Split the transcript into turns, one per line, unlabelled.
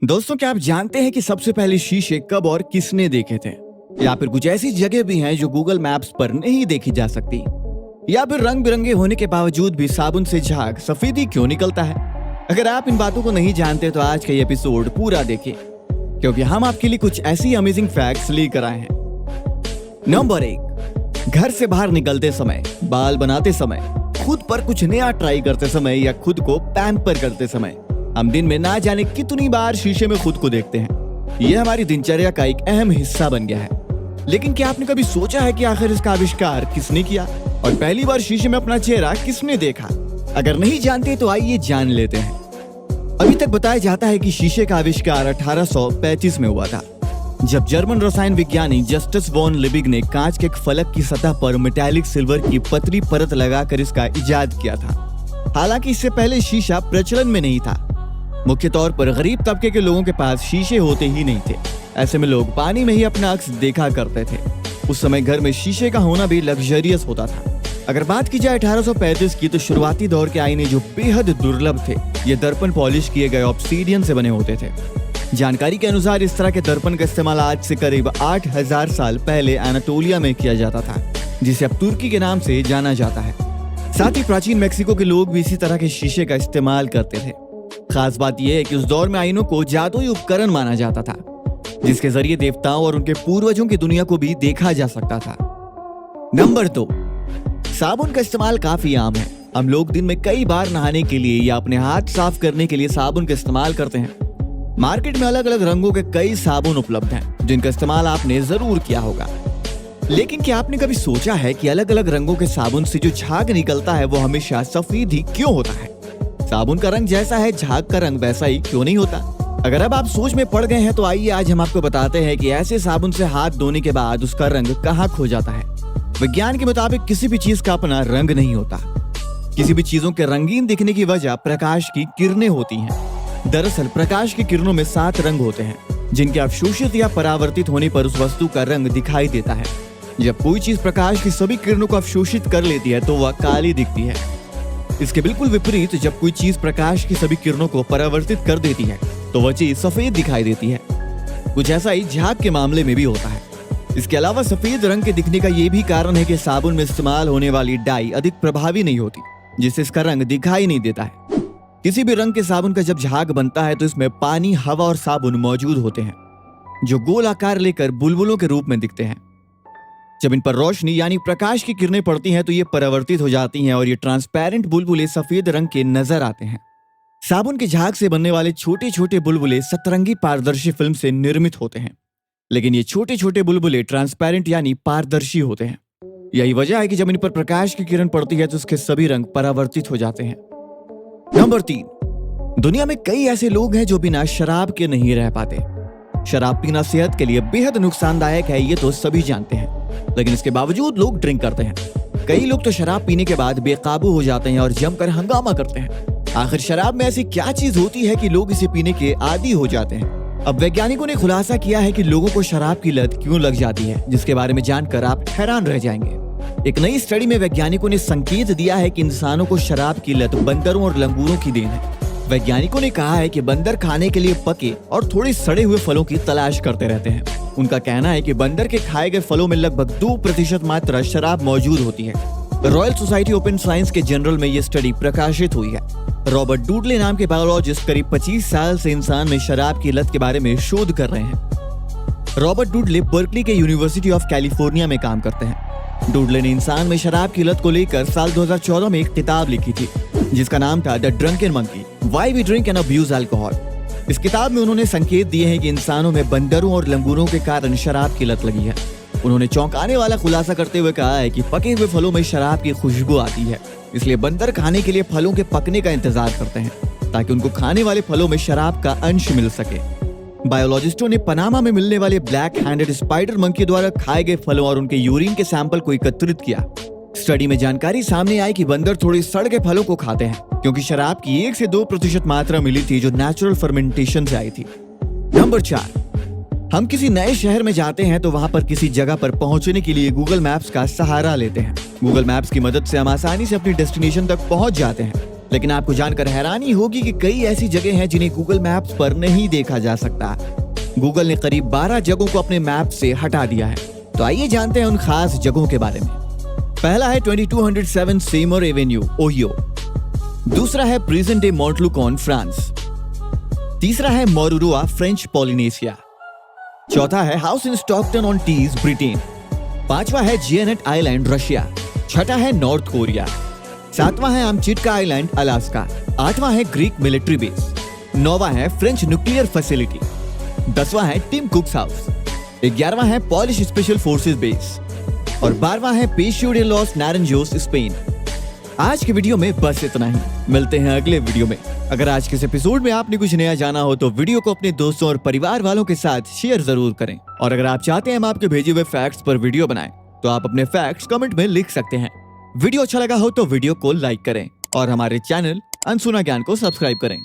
दोस्तों, क्या आप जानते हैं कि सबसे पहले शीशे कब और किसने देखे थे? या फिर कुछ ऐसी जगह भी हैं जो गूगल मैप्स पर नहीं देखी जा सकती? या फिर रंग बिरंगे होने के बावजूद भी साबुन से झाग सफेद ही क्यों निकलता है? अगर आप इन बातों को नहीं जानते तो आज का ये एपिसोड पूरा देखिए, क्योंकि हम आपके लिए कुछ ऐसी अमेजिंग फैक्ट्स लेकर आए हैं। नंबर 1, घर से बाहर निकलते समय, बाल बनाते समय, खुद पर कुछ नया ट्राई करते समय या खुद को पैम्पर करते समय हम दिन में ना जाने कितनी बार शीशे में खुद को देखते हैं। यह हमारी दिनचर्या का एक अहम हिस्सा बन गया है। लेकिन क्या आपने कभी सोचा है कि आखिर इसका आविष्कार किसने किया और पहली बार शीशे में अपना चेहरा किसने देखा? अगर नहीं जानते तो आइए जान लेते हैं। अभी तक बताया जाता है कि शीशे का आविष्कार 1835 में हुआ था, जब जर्मन रसायन विज्ञानी जस्टस वॉन लिबिग ने कांच के एक फलक की सतह पर मेटालिक सिल्वर की पतली परत लगाकर इसका इजाद किया था। हालांकि इससे पहले शीशा प्रचलन में नहीं था। मुख्य तौर पर गरीब तबके के लोगों के पास शीशे होते ही नहीं थे। ऐसे में लोग पानी में ही अपना अक्स देखा करते थे। उस समय घर में शीशे का होना भी लग्जरियस होता था। अगर बात की जाए 1835 की, तो शुरुआती दौर के आईने जो बेहद दुर्लभ थे, ये दर्पण पॉलिश किए गए ऑब्सीडियन से बने होते थे। जानकारी के अनुसार इस तरह के दर्पण का इस्तेमाल आज से करीब 8000 साल पहले एनाटोलिया में किया जाता था, जिसे अब तुर्की के नाम से जाना जाता है। साथ ही प्राचीन मेक्सिको के लोग भी इसी तरह के शीशे का इस्तेमाल करते थे। खास बात यह है कि उस दौर में आईनों को जादुई उपकरण माना जाता था, जिसके जरिए देवताओं और उनके पूर्वजों की दुनिया को भी देखा जा सकता था। नंबर 2, साबुन का इस्तेमाल काफी आम है। हम लोग दिन में कई बार नहाने के लिए या अपने हाथ साफ करने के लिए साबुन का इस्तेमाल करते हैं। मार्केट में अलग अलग रंगों के कई साबुन उपलब्ध हैं, जिनका इस्तेमाल आपने जरूर किया होगा। लेकिन क्या आपने कभी सोचा है कि अलग अलग रंगों के साबुन से जो झाग निकलता है वो हमेशा सफेद ही क्यों होता है? साबुन का रंग जैसा है, झाग का रंग वैसा ही क्यों नहीं होता? अगर अब आप सोच में पड़ गए हैं तो आइए आज हम आपको बताते हैं कि ऐसे साबुन से हाथ धोने के बाद उसका रंग कहाँ खो जाता है। विज्ञान के मुताबिक किसी भी चीज का अपना रंग नहीं होता। किसी भी चीजों के रंगीन दिखने की वजह प्रकाश की किरणें होती हैं। दरअसल प्रकाश की किरणों में 7 रंग होते हैं, जिनके अवशोषित या परावर्तित होने पर उस वस्तु का रंग दिखाई देता है। जब कोई चीज प्रकाश की सभी किरणों को अवशोषित कर लेती है तो वह काली दिखती है। इसके बिल्कुल विपरीत, जब कोई चीज प्रकाश की सभी किरणों को परावर्तित कर देती है तो वह चीज सफेद दिखाई देती है। कुछ ऐसा ही झाग के मामले में भी होता है। इसके अलावा सफेद रंग के दिखने का यह भी कारण है कि साबुन में इस्तेमाल होने वाली डाई अधिक प्रभावी नहीं होती, जिससे इसका रंग दिखाई नहीं देता है। किसी भी रंग के साबुन का जब झाग बनता है तो इसमें पानी, हवा और साबुन मौजूद होते हैं, जो गोल आकार लेकर बुलबुलों के रूप में दिखते हैं। जब इन पर रोशनी यानी प्रकाश की किरणें पड़ती हैं तो ये परावर्तित हो जाती हैं और ये ट्रांसपेरेंट बुलबुले सफेद रंग के नजर आते हैं। साबुन के झाग से बनने वाले छोटे छोटे बुलबुले सतरंगी पारदर्शी फिल्म से निर्मित होते हैं, लेकिन ये छोटे छोटे बुलबुले ट्रांसपेरेंट यानी पारदर्शी होते हैं। यही वजह है कि जब इन पर प्रकाश की किरण पड़ती है तो उसके सभी रंग परावर्तित हो जाते हैं। नंबर 3, दुनिया में कई ऐसे लोग हैं जो बिना शराब के नहीं रह पाते। शराब पीना सेहत के लिए बेहद नुकसानदायक है, ये तो सभी जानते हैं, लेकिन इसके बावजूद लोग ड्रिंक करते हैं। कई लोग तो शराब पीने के बाद बेकाबू हो जाते हैं और जमकर हंगामा करते हैं। आखिर शराब में ऐसी क्या चीज होती है कि लोग इसे पीने के आदी हो जाते हैं? अब वैज्ञानिकों ने खुलासा किया है कि लोगों को शराब की लत क्यों लग जाती है, जिसके बारे में जानकर आप हैरान रह जाएंगे। एक नई स्टडी में वैज्ञानिकों ने संकेत दिया है कि इंसानों को शराब की लत बंदरों और लंगूरों की देन है। वैज्ञानिकों ने कहा है कि बंदर खाने के लिए पके और थोड़े सड़े हुए फलों की तलाश करते रहते हैं। उनका कहना है कि बंदर के खाए गए फलों में लगभग 2% मात्रा शराब मौजूद होती है। रॉयल सोसाइटी ओपन साइंस के जर्नल में यह स्टडी प्रकाशित हुई है। रॉबर्ट डूडले नाम के बायोलॉजिस्ट करीब 25 साल से इंसान में शराब की लत के बारे में शोध कर रहे हैं। रॉबर्ट डूडले बर्कली के यूनिवर्सिटी ऑफ कैलिफोर्निया में काम करते हैं। डूडले ने इंसान में शराब की लत को लेकर साल 2014 में एक किताब लिखी थी, जिसका नाम था the drunken monkey, why we drink and abuse alcohol. इस किताब में उन्होंने संकेत दिए हैं कि इंसानों में बंदरों और लंगूरों के कारण शराब की लत लगी है। उन्होंने चौंकाने वाला खुलासा करते हुए कहा है कि पके हुए फलों में शराब की खुशबू आती है, इसलिए बंदर खाने के लिए फलों के पकने का इंतजार करते हैं ताकि उनको खाने वाले फलों में शराब का अंश मिल सके। बायोलॉजिस्टों ने पनामा में मिलने वाले ब्लैक हैंडेड स्पाइडर मंकी द्वारा खाए गए फलों और उनके यूरिन के सैंपल को एकत्रित किया। स्टडी में जानकारी सामने आई कि बंदर थोड़े सड़ गए फलों को खाते हैं, क्योंकि शराब की 1 से 2% मात्रा मिली थी जो नेचुरल फर्मेंटेशन से आई थी। नंबर 4, हम किसी नए शहर में जाते हैं तो वहां पर किसी जगह पर पहुंचने के लिए गूगल मैप्स का सहारा लेते हैं। गूगल मैप्स की मदद से हम आसानी से अपनी डेस्टिनेशन तक पहुंच जाते हैं। लेकिन आपको जानकर हैरानी होगी कि कई ऐसी जगह हैं जिन्हें गूगल मैप्स पर नहीं देखा जा सकता। गूगल ने करीब 12 जगहों को अपने मैप से हटा दिया है। तो आइए जानते हैं उन खास जगहों के बारे में। पहला है 2207 सेमर एवेन्यू, ओहियो। दूसरा है प्रेजेंट डे मॉन्टलुकॉन, फ्रांस। तीसरा है मोरुरोआ, फ्रेंच पॉलिनेशिया। चौथा है house in Stockton on Tees, Britain. पांचवा है जियानेट आइलैंड, रशिया। छठा है नॉर्थ कोरिया। सातवां है आमचिटका आइलैंड, अलास्का। आठवां है ग्रीक मिलिट्री बेस। नौवां है फ्रेंच न्यूक्लियर फैसिलिटी। 10वां है टिम कुक्स हाउस। 11वां है पॉलिश स्पेशल फोर्सेस बेस और 12वां है पेशियो डे लॉस नारेंजोस, स्पेन। आज के वीडियो में बस इतना ही। मिलते हैं अगले वीडियो में। अगर आज के इस एपिसोड में आपने कुछ नया जाना हो तो वीडियो को अपने दोस्तों और परिवार वालों के साथ शेयर जरूर करें। और अगर आप चाहते हैं हम आपके भेजे हुए फैक्ट्स पर वीडियो बनाएं तो आप अपने फैक्ट्स कमेंट में लिख सकते हैं। वीडियो अच्छा लगा हो तो वीडियो को लाइक करें और हमारे चैनल अनसुना ज्ञान को सब्सक्राइब करें।